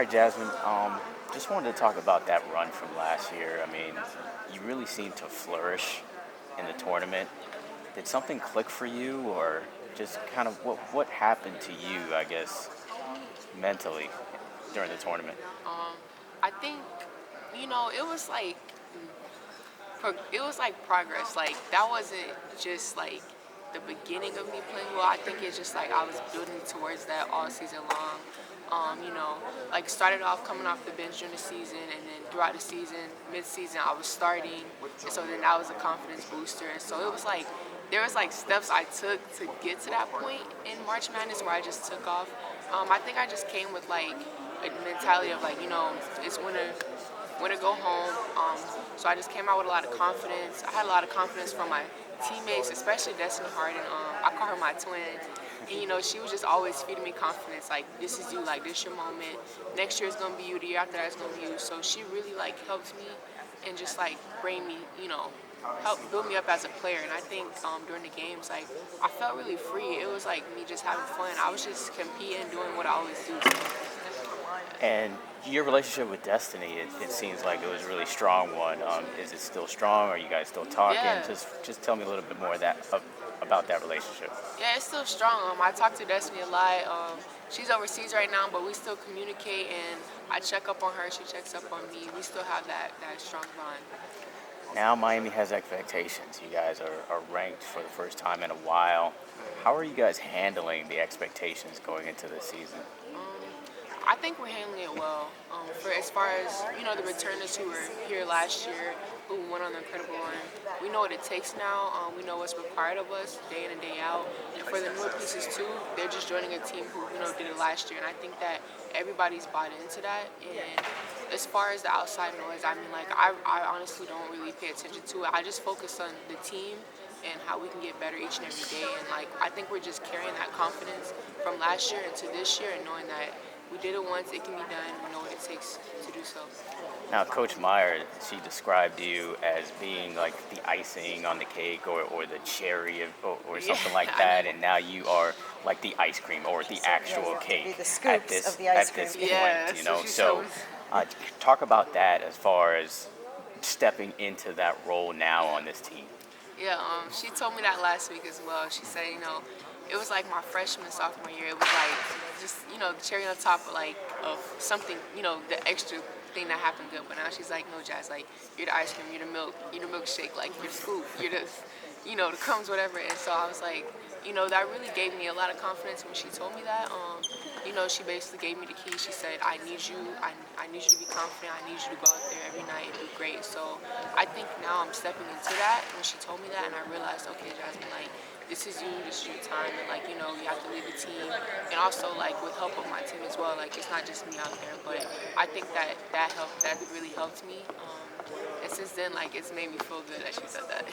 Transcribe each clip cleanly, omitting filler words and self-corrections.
All right, Jasmine. Just wanted to talk about that run from last year. I mean, you really seemed to flourish in the tournament. Did something click for you, or just kind of what happened to you? I guess mentally during the tournament. Um, I think it was like it was like progress. Like that wasn't just like the beginning of me playing well. I think it's just like I was building towards that all season long. Like started off coming off the bench during the season, and then throughout the season, mid-season, I was starting, and so then that was a confidence booster. And so it was like there was like steps I took to get to that point in March Madness where I just took off. I think I just came with like a mentality of like it's winter go home. So I just came out with a lot of confidence. I had a lot of confidence from my teammates, especially Destiny Harden. I call her my twin. And she was just always feeding me confidence. Like, this is you, like, this your moment. Next year is gonna be you, the year after that is gonna be you. So she really like helped me and just like bring me, help build me up as a player. And I think during the games, like I felt really free. It was like me just having fun. I was just competing, doing what I always do. And your relationship with Destiny, it seems like it was a really strong one. Is it still strong? Are you guys still talking? Yeah. Just tell me a little bit more about that relationship. Yeah, it's still strong. I talk to Destiny a lot. She's overseas right now, but we still communicate, and I check up on her. She checks up on me. We still have that strong bond. Now Miami has expectations. You guys are ranked for the first time in a while. How are you guys handling the expectations going into the season? I think we're handling it well. For as far as the returners who were here last year, who went on the incredible run, we know what it takes now. We know what's required of us day in and day out. And for the newer pieces too, they're just joining a team who did it last year, and I think that everybody's bought into that. And as far as the outside noise, I mean, like I honestly don't really pay attention to it. I just focus on the team and how we can get better each and every day. And like I think we're just carrying that confidence from last year into this year, and knowing that we did it once, it can be done. We know what it takes to do so. Now, Coach Meyer, she described you as being like the icing on the cake, or the cherry, or Yeah, something like I that, know. and now you are like the ice cream or the actual To be cake the at scoops of this the ice at this cream. Yeah, point. that's what she So told me. uh, talk about that as far as stepping into that role now on this team. Yeah, she told me that last week as well. She said, it was like my freshman, sophomore year. It was like just, the cherry on top of like of something, the extra thing that happened good. But now she's like, no, Jazz, like you're the ice cream, you're the milk, you're the milkshake, like you're the scoop, you're the, the crumbs, whatever. And so I was like, that really gave me a lot of confidence when she told me that. She basically gave me the key. She said, I need you, I need you to be confident. I need you to go out there every night and do great. So I think now I'm stepping into that when she told me that, and I realized, okay, Jasmine, like this is you, this is your time, and like you have to lead the team, and also like with help of my team as well. Like it's not just me out there, but I think that really helped me. And since then, like it's made me feel good that she said that.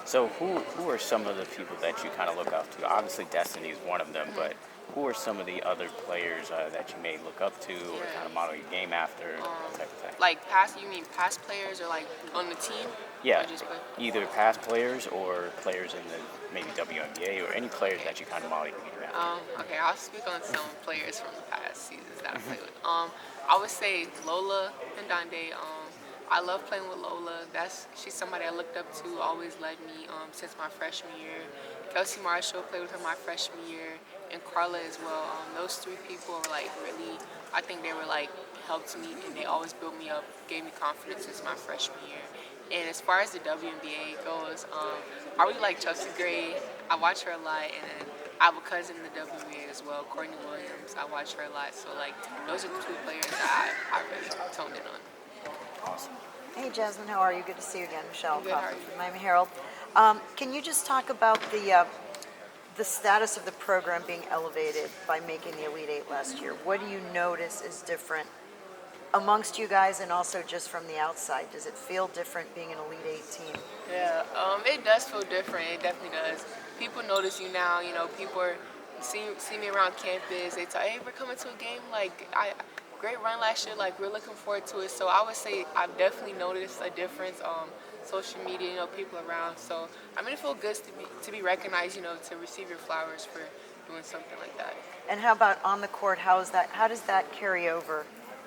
So who are some of the people that you kind of look up to? Obviously, Destiny is one of them, but who are some of the other players that you may look up to or Yeah. kind of model your game after, that type of thing? Like past, you mean past players or like on the team? Yeah, Or just play? either past players or players in the maybe WNBA, or any players that you kind of model your game after. Okay, I'll speak on some players from the past seasons that I played with. I would say Lola and Donde. I love playing with Lola. She's somebody I looked up to, always led me since my freshman year. Kelsey Marshall played with her my freshman year, and Carla as well. Those three people were like really, I think they were like helped me, and they always built me up, gave me confidence since my freshman year. And as far as the WNBA goes, I really like Chelsea Gray. I watch her a lot, and then I have a cousin in the WNBA as well, Courtney Williams. I watch her a lot, so like those are the two players that I really toned in on. Awesome. Hey, Jasmine, how are you? Good to see you again. Michelle Good, how are Kaufman you? from Miami Herald. Can you just talk about the status of the program being elevated by making the Elite Eight last year? What do you notice is different amongst you guys, and also just from the outside? Does it feel different being an Elite Eight team? Yeah, it does feel different. It definitely does. People notice you now. People see me around campus. They tell, hey, we're coming to a game. Like, great run last year. Like, we're looking forward to it. So I would say I've definitely noticed a difference. Social media, people around. So I mean, it feels good to be recognized. To receive your flowers for doing something like that. And how about on the court? How does that carry over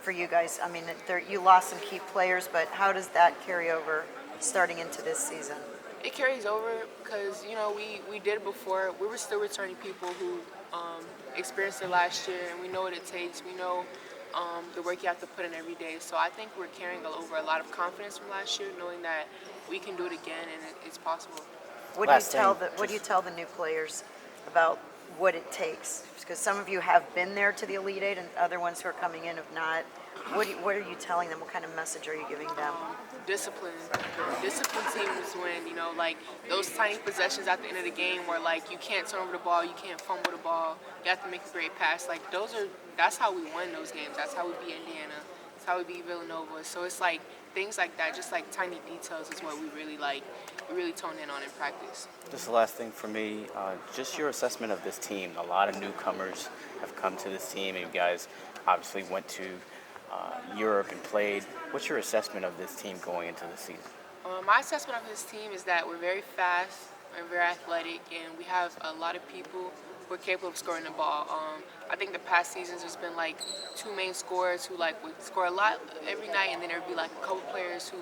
for you guys? I mean, you lost some key players, but how does that carry over starting into this season? It carries over because we did it before. We were still returning people who experienced it last year, and we know what it takes. We know the work you have to put in every day. So I think we're carrying over a lot of confidence from last year, knowing that we can do it again and it's possible. Last thing, What do you tell the new players about what it takes? Because some of you have been there to the Elite Eight, and other ones who are coming in have not. What are you telling them? What kind of message are you giving them? Discipline. Discipline teams win, like those tiny possessions at the end of the game where like you can't turn over the ball, you can't fumble the ball, you have to make a great pass. Like that's how we win those games. That's how we beat Indiana. That's how we beat Villanova. So it's like things like that, just like tiny details is what we really tone in on in practice. just the last thing for me, just your assessment of this team. A lot of newcomers have come to this team, and you guys obviously went to Europe and played. What's your assessment of this team going into the season? My assessment of this team is that we're very fast, we're very athletic, and we have a lot of people who are capable of scoring the ball. I think the past seasons there's been like two main scorers who like would score a lot every night, and then there'd be like a couple players who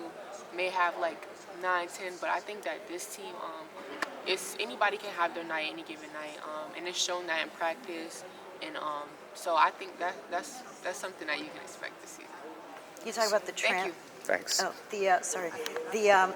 may have like 9, 10. But I think that this team, anybody can have their night any given night, and it's shown that in practice. And so I think that's something that you can expect to see. You talk about the Thank you. Thanks. Oh, sorry. The